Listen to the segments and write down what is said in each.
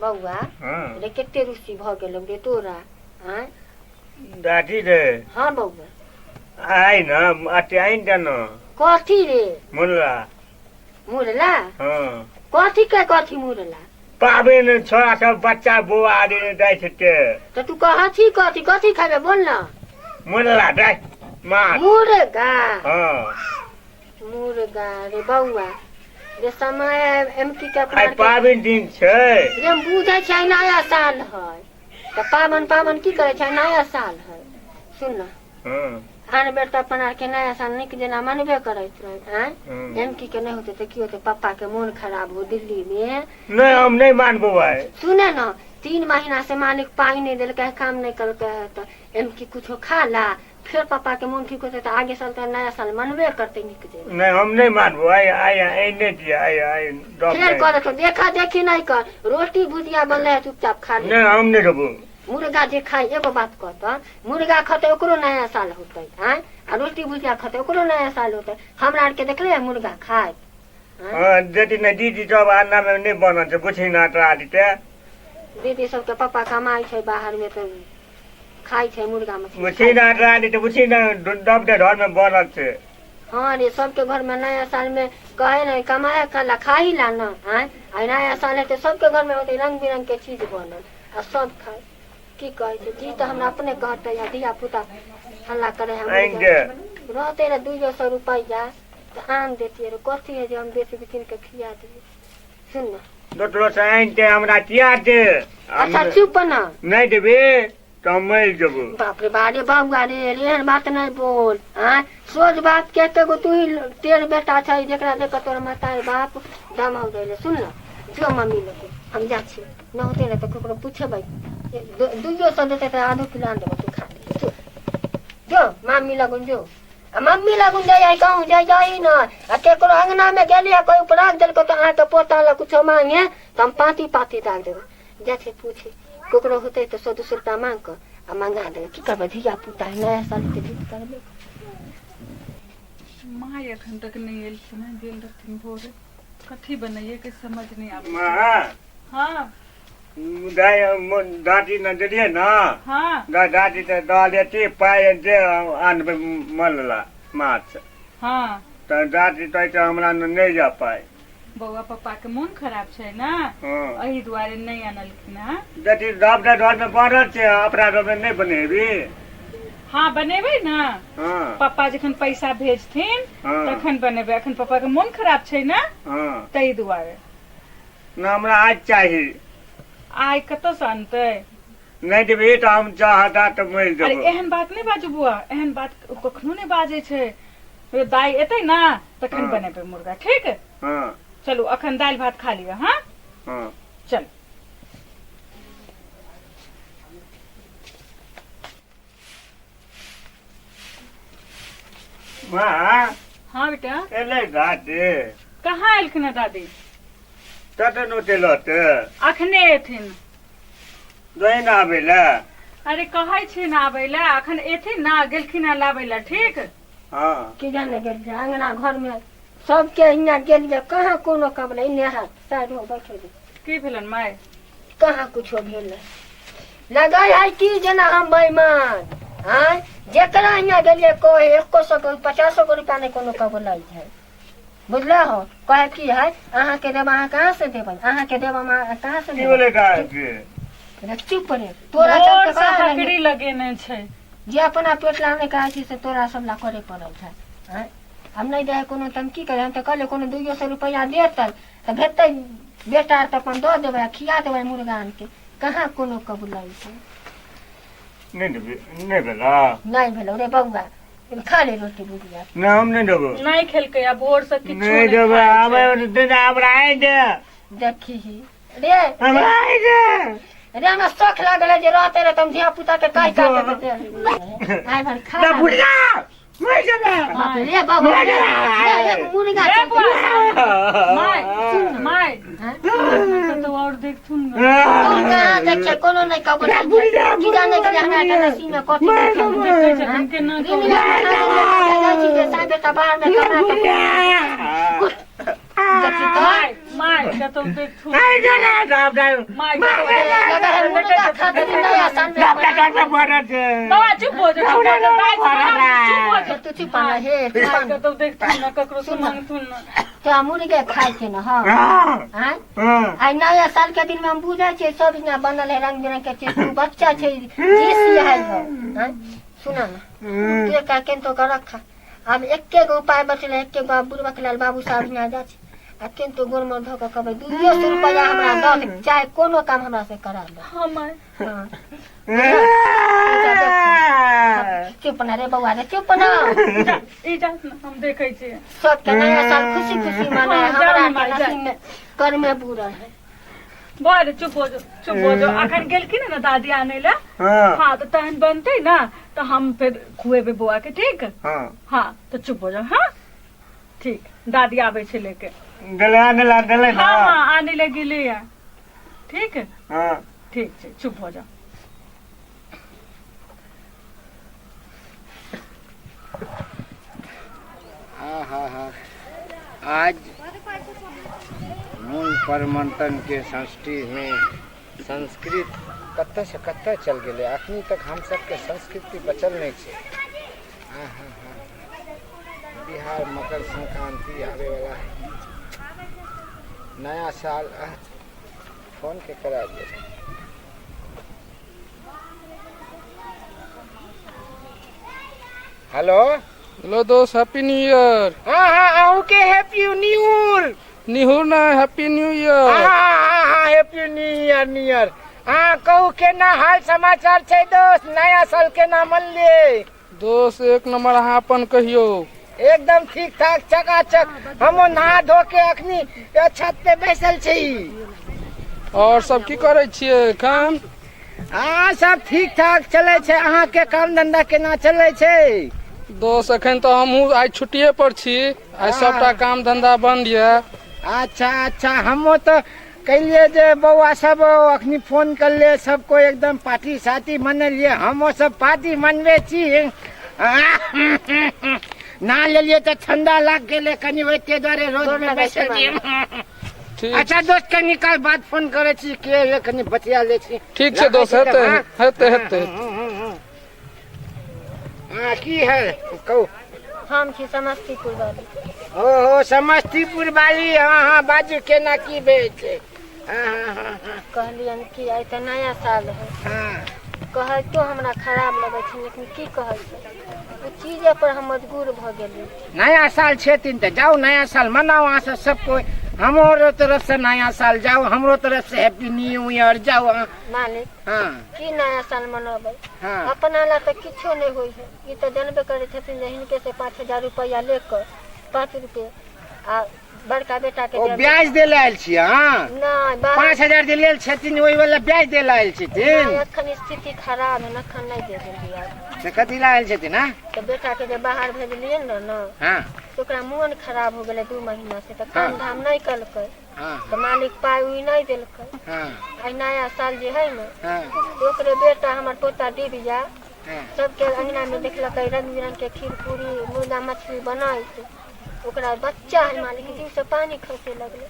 बउआ रे केते रुसी भ गेल रे तोरा हां दादी रे हां बउआ आई न अटे आई न कथी रे मुरला हां कथी मुरला पाबे छोरा सब बच्चा बुआ दे दै छते तो तू कथी खाबे बोल ना मुरला दे मां मुर्गा हां मुर्गा रे बउआ रे समय एमकी के आई पाबन दिन छै रे बुझै छै नया साल है तो पावन की करे छै नया साल है सुन ना हां आन बेर त अपन के नया साल निक जेना मनबे करैत रहे हैं एमकी के नहीं होते तो की होते पापा के मन खराब हो दिल्ली में नहीं हम नहीं मानबो भाई सुने ना 3 महीना से मालिक पाई नहीं दिल के काम नहीं कर के तो एमकी कुछ खा ला फिर पापा के मन ठीक होते तो आगे साल तो नया साल मनबे करते निक जे नहीं हम नहीं मानबो आई नहीं दिया आई फिर कर तो देखा देखी नहीं कर रोटी भुजिया बनले है चुपचाप खा ले नहीं हम नहीं देबो मुर्गा जे खाई एगो बात कहता मुर्गा खते ओकरो नया साल होते हैं आ रोटी भुजिया खते ओकरो नया साल होते हमरा आर के देखले मुर्गा खाए हां दीदी ने दीदी जब आना में नहीं बनल छै बुझी ना तरा दीते दीदी सब के पापा कमाई छै बाहर में तो खाई छै मुर्गा मछली बुझी ना तरा दीते बुझी ना दब दे घर में बनल छै हां रे सबके घर में नया साल में कहे नहीं कमाया खाला खाई ला ना हैं आ नया साल है तो सबके घर में होते रंग बिरंग के चीज बनल आ सब खाए की कहे छै जी तो हमरा अपने कहते या दिया पुता हल्ला करे हम रहते रे 200 रुपया तो आम देती रे कथी है जो हम बेच बिकिन के खिया दिए सुन ना दोटरो से आइन के हमरा किया दे अच्छा चुप ना नहीं देबे तो मर जबो बाप रे बारे बाबुआ रे एहन बात नहीं बोल हां सोच बात के गो तू ही तेर बेटा छै जेकरा देख तोर माता बाप दामाद देले सुन ना जो मम्मी लोग हम जा छी न होते रे तो ककरो पूछबै 200 देते तो आधो किलो आन देबो तू खा ले जो मम्मी लगन जो मम्मी लगन जाई कहूं जाई ना आ केकरो अंगना में गेलिया कोई उपराग देल को तो आ के पोता ला कुछ मांगे तो हम पाती डाल देबो जाके पूछे ककरो होते तो 100-200 रुपया मांग कर आ मंगा दे की करबे धिया पुता है नया साल के दिन करबे मां एखन तक नहीं आइल छै ना गेल रहथिन भोरे कथी बनैए के समझ नहीं आबै मां हां दादी न दिए ना हां दादी तो दादी पाए दे आनबे मलला माछ हां तो दादी तो हमरा नहीं जा पाए बउआ पापा के मन खराब छै ना एही दुआरे नहीं आनलखिन हां दादी दाब दे घर में बनल छै अपना घर में नहीं बनेबी हां बनेबै ना हां पापा जखन पैसा भेजथिन तखन बनेबै अखन पापा के मन खराब छै ना हां तई दुआरे ना हमरा आज चाहिए आइ कत से अनतै नहीं देबे तो हम चाहता तो मर देबो अरे एहन बात नहीं बाजू बुआ एहन बात कखनो नहीं बाजे छै दाई एतै ना तखन बनेबै मुर्गा ठीक हां चलू अखन दाल भात खा लियो हां हां चल मां हां बेटा एले दादी कहाँ एलखिन दादी तत नोटेलत अखने एथिन दोइन आबेला अरे कहै छी ना आबैला अखन एथिन ना गेलखिन लाबैला ठीक हां की जाने गेल अंगना घर में सबके हिया गेलिए कहाँ कोनो कबले इने हाथ साइड में बैठे की भेलन माय कहाँ कुछो भेल लगाई है की जना हम बेईमान हां जेकरा हिया गेलिए कोई 100 को 50 रुपया नहीं कोनो कबलाई है बुझला हो कहे की है अहाँ के देब अहाँ कहाँ से देबै अहाँ के देब कहाँ से की बोले का चुप रे तोरा सब के हकड़ी लगेने छै जे अपना पेट लाने कहे छी से तोरा सब ला करे पड़ल छै हैं हम नहीं दे कोनो तम की करे हम तो कहले कोनो 200 रुपया देतै त भेटै बेटा त अपन दो देबै खिया देबै मुर्गा आन के कहाँ कोनो कबुलाई छै नहीं भेला नहीं भेलो रे बउआ खा ले रोटी भुजिया ना हम नहीं देबो नहीं खेलकै आ भोर से किछु नहीं देबो हमें दे हमरा आइ दे देखी रे हमरा आइ दे रे हमरा शौक लागल जे रहते रे तुम धिया पुता के काई काट देते आइ भर खा ना भुजिया मैं जबे रे बाबा रे मुर्गा माय सुन माय तो और देख सुन कहाँ देखे कोनो नहीं कबुल की जाने के हमरा के नसीब में कथी के ना बेटा बाहर में कमा के माय के तो देख थू आई जाना दाब दाब माय लगा है मुर्गा खातिर नया साल में दाब दाब बना छे बाबा चुप हो जा चुप हो जा तू चुप ना हे माय के तो देख थू ना ककरो से मांग थू ना तो मुर्गे खाए के ना हां हां हां आई नया साल के दिन में हम बुझा छे सब इतना बनल है रंग बिरंग के चीज तू बच्चा छे जिस है हां सुना ना तू का केन तो कर रखा अब एक्के गो उपाय बचले एक्के गो बुढ़वा के लाल बाबू साहब में आ जा छे आ केन तो गोर मोर धो के कहबे 200 रुपया हमरा दे चाहे कोनो काम हमरा से करा दे हां माय हां चुप ना रे बउआ रे चुप ना ई जात ना हम देखै छी सब के नया साल खुशी खुशी मनाए हमरा के नसीब में कर में बुरा है बोल चुप हो जा अखन गेलखिन ना दादी आने ला हाँ तो तहन बनते ना तो हम फिर खुएबे बुआ के ठीक हाँ तो चुप हो जाओ हाँ ठीक दादी आवे छे लेके गले आने ना हाँ हाँ आने लगी ले ठीक है हां ठीक है चुप हो जाओ हाँ आज मूल परमंटन के संस्कृति में संस्कृत कत्ते से कत्ते चल गए अखनी तक हम सबके संस्कृति बचल नहीं छे बिहार मकर संक्रांति आवे वाला है नया साल फोन के करा दे हेलो हेलो दोस्त हैप्पी न्यू ईयर हाँ ओके हैप्पी न्यू ईयर निहुर ना हैप्पी न्यू ईयर हाँ हैप्पी न्यू ईयर हाँ कहू के ना हाल समाचार छै दोस्त नया साल के ना मन ले दोस्त एक नंबर अहाँ अपन कहियो एकदम ठीक ठाक चकाचक हम नहा धो के अखनी छत पे बैसल छी और सब की करे छियै काम हाँ सब ठीक ठाक चले छै अहाँ के काम धंधा केना चले छै दोस्त अखन तो हमहू आज छुट्टिए पर छी आज सबटा काम धंधा बंद ये अच्छा हमो तो कहिए जे बउआ सब अखनी फोन कर ले सबको एकदम पार्टी साटी मनलिए हमो सब पार्टी मनबे छी ना लेलिए तो ठंडा लग गेले कनी ओते द्वारे रोड पे बैसल छी अच्छा दोस्त कनी काल बाद फोन करे छी के कनी बतिया ले छी ठीक छै दोस्त हेते हां की है कहू हम छी समस्तीपुर वाली ओहो समस्तीपुर वाली हाँ बाजू केना की भेल छै हाँ कहलियन कि आई तो नया साल है कहे तो हमरा खराब लगे छै लेकिन की कहे छै ओ चीज पर हम मजबूर भ गेली नया साल छथिन तो जाओ नया साल मनाओ अहाँ सब कोई हमरो तरफ से नया साल जाओ हमरो तरफ से हैप्पी न्यू ईयर जाओ मालिक हाँ की नया साल मनाबे हाँ अपना ला तो किछो नहीं होई है ये तो जानबे करे छथिन जे हिनके से 5000 रुपया लेकर 5 रुपए आ बड़का बेटा के ओ ब्याज दे लायल छी हाँ नहीं 5000 दे लेल छथिन ओई वाला ब्याज दे लायल छथिन अखन स्थिति खराब है अखन नहीं दे देल ब्याज से कथी लायल छथिन हां तो बेटा के जे बाहर भेजलिए ना हां तो ओकरा मन खराब हो गेले 2 महीना से तो काम धाम नहीं कलकै हां तो मालिक पाई उई नहीं देलकै हां आई नया साल जे है ना हां तो ओकरे बेटा हमर पोता डिबिया हां सबके अंगना में देखलकै रंग बिरंग के खीर पूरी मुर्गा मछली बनाई ओकरा बच्चा है मालिक जीव से पानी खसे लगले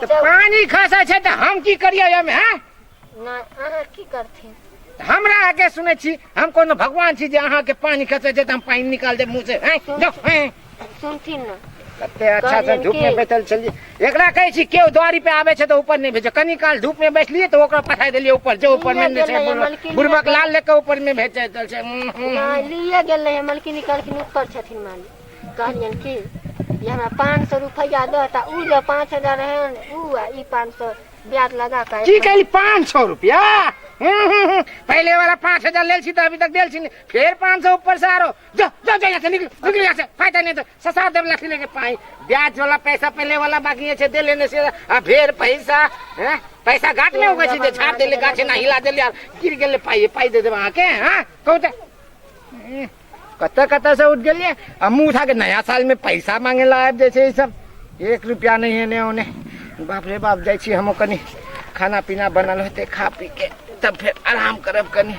तो पानी खसे छै तो हम की करिए एमे हैं ना अहाँ की करथिन हमरा आके सुने छी हम कोनो भगवान छी जे अहाँ के पानी खसे छै त हम पानी निकाल दे मुंह से हैं जाओ हैं सुनथिन ना कते अच्छा से धूप में बैठल चलिए एकरा कहै छी केओ द्वारी पे आवे छै तो ऊपर नहीं भेजे कनी काल धूप में बैठलिए तो ओकरा पठाई देलिए ऊपर जो ऊपर में छै बुरबक लाल लेके ऊपर में भेजे चल छै ना लिए गेलै है मलकी निकाल के ऊपर छथिन मालिक कहलियन की ये हमरा 500 रुपया देता उ जे 5000 है उ आ ई 500 ब्याज लगा के की कहली 500 रुपया पहले वाला 5000 लेल छी तो अभी तक देल छी फिर 500 ऊपर से आरो जो यहाँ से निकल यहाँ से फायदा नहीं तो ससा देव लाख लेके पाई ब्याज वाला पैसा पहले वाला बाकी है दे लेने से आ फिर पैसा पैसा घाट में हो गई जे छाप देले गाछ ना हिला देले यार गिर गेले पाई दे देबा के हां कहू कत्ता से उठ गेलिए आ मुंह उठा के नया साल में पैसा मांगे ला आब जैसे ई सब 1 रुपया नहीं है ने ओने बाप रे बाप जाई छी हम कनी खाना पीना बनल होते खा पी के तब फिर आराम करब कनी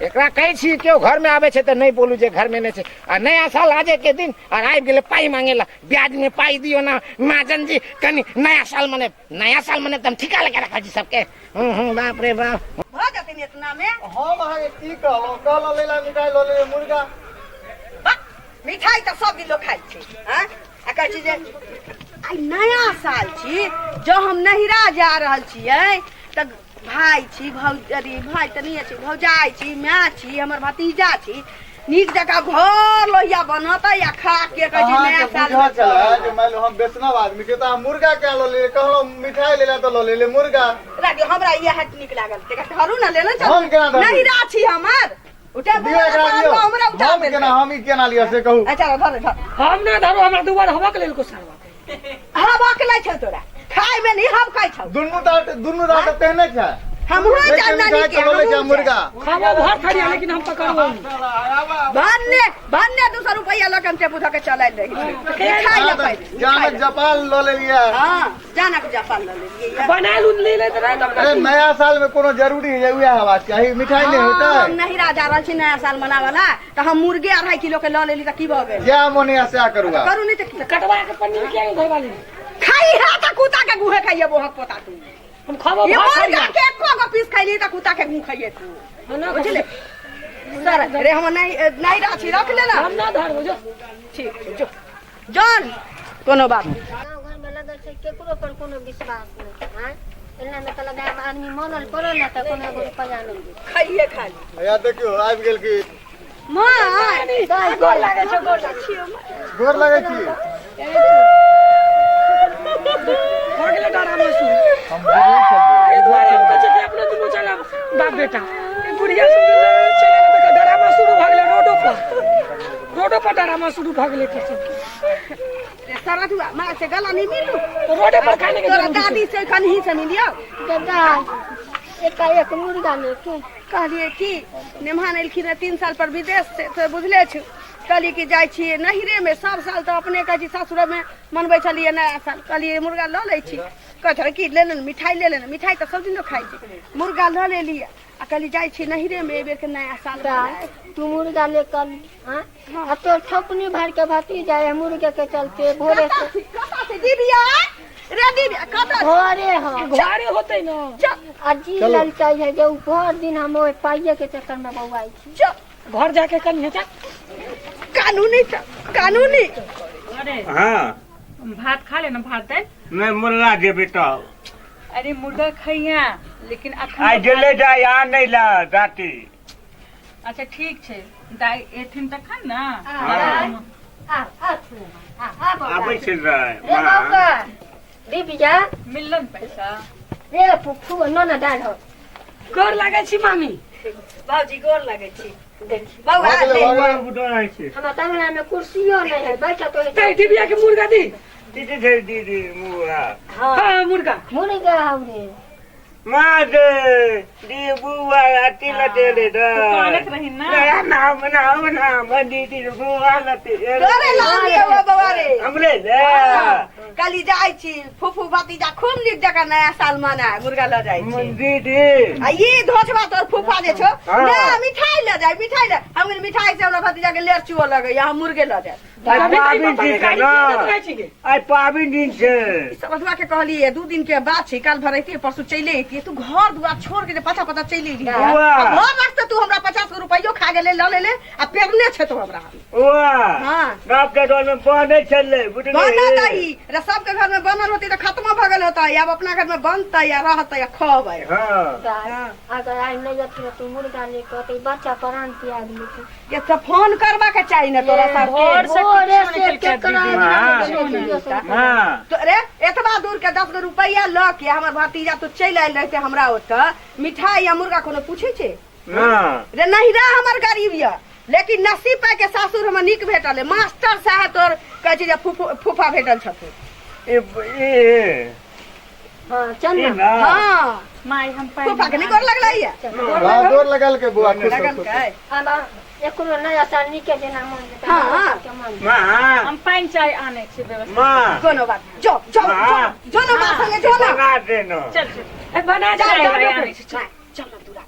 एकरा कहै छी केओ घर में आवे छे तो नहीं बोलू जे घर में नहीं छे। आ नया साल आजे के दिन और आबि गेले पाई मांगेला, ब्याज में पाई दियो ना महाजन जी, कनी नया साल मने तुम ठिका लगा रखा जी सबके। बाप रे बाप भ जतिन इतना में हम अहाँ की कहलो लेला मिठाई लो ले मुर्गा। मिठाई तो सब लोग खाइ छै। हां आ कहै छी जे आई नया साल छी, जो हम नहिरा जा रहल छियै त भाई छी अरे भाई त नहीं छी, भौजाई छी, माँ छी, हमर भतीजा छी, नीक जगह घर लोहिया बनता या खा के कहै छी नया साल बुझा चला जे मान लो हम वैष्णव आदमी के त मुर्गा के लो ले, कहलो मिठाई लेला तो लो ले मुर्गा। राखियो हमरा ये हट निक लागल ते धरू ना लेना चल। हम केना धरू? नहिरा छी हमर उठा दियो एकरा दियो। हमरा उठा हम केना हम ई केना लिया से कहू। अच्छा धर धर हम ना धरो, हमरा दुबार हवा के लेल को सारवा हवा के लै छ तोरा खाय में नहीं हम खाइ छ। दुनु दांत तेहने छै। हम हो जानना नहीं के लो ले मुर्गा। खावा भर खड़िया लेकिन हम पकड़बो भन्ने 200 रुपया लगन टेपू धके चलाइ ले खाइ ले पहिले जानक जपाल लो ले लिया। हां जानक जपाल ले लिए बना लून ले ले अरे नया साल में कोनो जरूरी है उहे हवा चाहिए, मिठाई नहीं होता है। हम नहीं राजा रहल छी नया साल मनावला त हम मुर्गे 2.5 किलो के ल लेली त की भ गेल। क्या मोनिया से करूंगा करू नहीं त कटवा के पन्नी में क्या घर वाली खाई है त कुत्ता के गुहे खाइए बोहक पोता तू। हम खावा ये भर मुर्गा खड़िया के एको गो पीस खाइली त कुत्ता के गुह खाइए तू। बुझले सर रे हम नहीं राछी रख लेना। हम ना धरो जो ठीक छै जो जन कोनो बात नहीं। गाँव घर में लगल छै केकरो पर कोनो विश्वास नहीं। हाँ एना में तो लगा आदमी मनल पड़ल ना तो कोनो एगो रुपया नहीं दे। खाइए खाली या देखियो आबि गेल की मां गोर लागे छ गोर लगे छी। भागले डरा में सु हम बुझे छलिए एक बार हम कहे कि अपने दुनु चला बाप बेटा ए बुढ़िया सब चले तो डरा में शुरू भागले रोडो पर डरा में शुरू भागले कैसे सारा तू मां से गला नहीं मिलू तो रोडे पर खाने के तोरा दादी से कन्ही से मिलियो दादा एक मुर्गा ने के कहलिए कि नेमान एलखिन 3 साल पर विदेश से तो बुझले छु। कहलिए कि जाय छी नहिरे में सब साल तो अपने कहै छी ससुर में मनबै छलिए नया साल। कहलिए मुर्गा ल लै छी कहै कि ले लेन मिठाई ले लेन, मिठाई तो सब दिन तो खाइ छी, मुर्गा ल ले लिया आ कहलिए जाय छी नहिरे में एबेर के नया साल तू मुर्गा ले कर। हाँ अब तो ठोपनी भर के भाती जाए मुर्गे के चलते भोरे से कता से दीदिया रे दीदिया कता घरे हाँ घरे होते ना अजी ललचा है जो भर दिन हम ओए पाइये के चक्कर में बउआई छी। घर जाके कल जा कानूनी अरे हाँ भात खा लेना भात दे नहीं मुर्गा दे बेटा। अरे मुर्गा खैया लेकिन आई जले जा यहाँ नहीं ला जाती। अच्छा ठीक छे दाई एथिन त खा ना आबै छै रे बाबा दीपिया मिलन पैसा रे फुफू न डाल हो गोर लागे छी मामी बाबूजी गोर लगे छी। देखी बाबू आ ले हमरा कमरा में कुर्सियो नहीं है बैठा तो ते दिबिया के मुर्गा दी दीदी मुर्गा हां मुर्गा मुर्गा हमरे माँ दे दी बुआ आती लते रे दा पालक रही ना नाम दीदी बुआ लते गोरे लागे वो बाबा रे हमरे ले कली जाय छी फुफू भतीजा खूब नीक जगह नया साल मना मुर्गा ल जाय छी। दीदी आ ये धोछवा तोर फुफा जे छो ले मिठाई ले जाय मिठाई ले हम मिठाई से हमरा भतीजा के लेर चुओ लगे यहाँ मुर्गे ल जाय। पाबिन दिन छै ना आई पाबिन दिन छै समझवा के कहलिए 2 दिन के बाद छै काल भरैती परसु चले एती तू घर दुआ छोड़ के पता चले एली घर रास्ते तू हमरा 50 रुपया खा गेले ल ले आ पेरने छै तो हमरा वाह हां बाप के घर में बने चले बुझले बना दही रे सबके घर में बनल होती तो खत्म भ गेल होता अब अपना घर में बनता या रहता या खबै। हां अगर आई नहीं जाती तू मुर्गा लेके तो बच्चा प्राण त्याग लेती ये सब फोन करबा के चाहिए ना तोरा सब घर से भोरे कुछ से निकल के केकरा हां तो रे एतबा दूर के 10 रुपया ल के हमर भतीजा तो चल आइल रहते हमरा ओत मिठाई या मुर्गा कोनो पूछे छे ना रे नहीं रा हमर गरीब या लेकिन नसीब पे के सासुर हम निक भेटल है मास्टर साहब तोर कह छी जे फूफा भेटल छथु ए हां चल ना हां माई हम फूफा के निक लगला है गोर लगल के बुआ खुश लगन हो के अब एकरो नया साल निके देना मन देता हाँ। माँ हम पानी चाय आने छी व्यवस्था माँ कोनो बात जो जो जो ना मां संगे जो ना बना देना चल ए बना चाय आने छी चल दूरा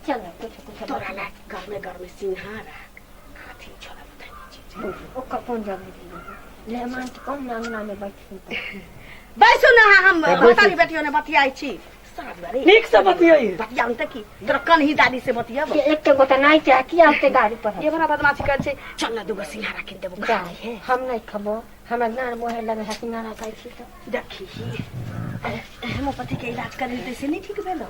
चल कुछ तोरा ला घर में सिंहारा हाथी छोड़ा बताइए ओकर कौन जरूरी ले मान के कौन अंगना में बैठ बैसो ना हम बताली बेटियों ने बतियाई छी ठीक से बतियाई बतिया उनते की तोरा कन ही दादी से बतिया एक तो गोता नहीं चाह किया उते गाड़ी पर ये बड़ा बदमाशी कर छे चल ना दुगो सिंहारा किन देबो जाए है हम नहीं खबो हमरा गान मोहे लगे हसिंगारा खाई छी तो देखी हेमोपैथी के इलाज कर लेते से नहीं ठीक भेलो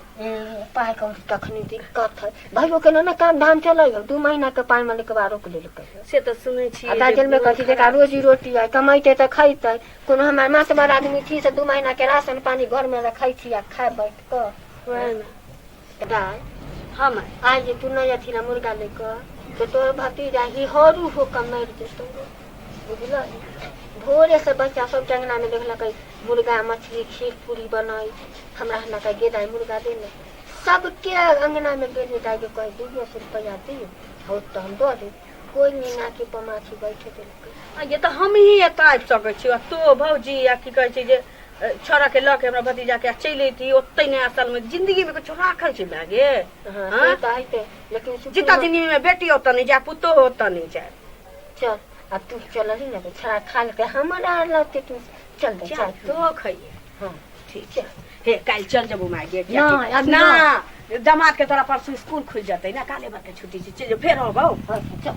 पाए का तखनी दिक्कत है भाइयों के ना काम धाम चले 2 महीना के पानी में के बाद रोक ले से तो सुनै छी दाजल में कहती देखा रोजी रोटी है कमाइते तो खाइते कोनो हमार मातबर आदमी थी से 2 महीना के राशन पानी घर में रखाई छी आ खाए बैठ कर दाई हम आज तू नहीं अथी ना मुर्गा लेकर तो तोर भतीजा ही हरू हो कमर देतो बुझल भोरे से बच्चा सब टंगना में देखल मुर्गा मछली खीर पूरी बनाई हमरा हना का गेदाई मुर्गा देने सबके अंगना में गेदे दाई के कह 200 रुपया दियो हो तो हम दो दे कोई नहीं ना के पमाछी बैठे दे ये तो हम ही एता आबि सकै छी तो भौजी या की कहै छै जे छोरा के लके हमरा भतीजा के चलि एती ओतै ने असल में जिंदगी में कुछ राखल छै लागे हां तो आइते लेकिन जितना जिंदगी में बेटी होता नहीं जा पुतो होता नहीं जा चल अब तू चल रही ना तो छड़ा खा लेते हमारा लौटे तू चल दे जा तो खाइए हां ठीक है हे कल चल जब मागे ना अब ना दामाद के तोरा परसों स्कूल खुल जाते ना काले बार के छुट्टी चल फिर हो चल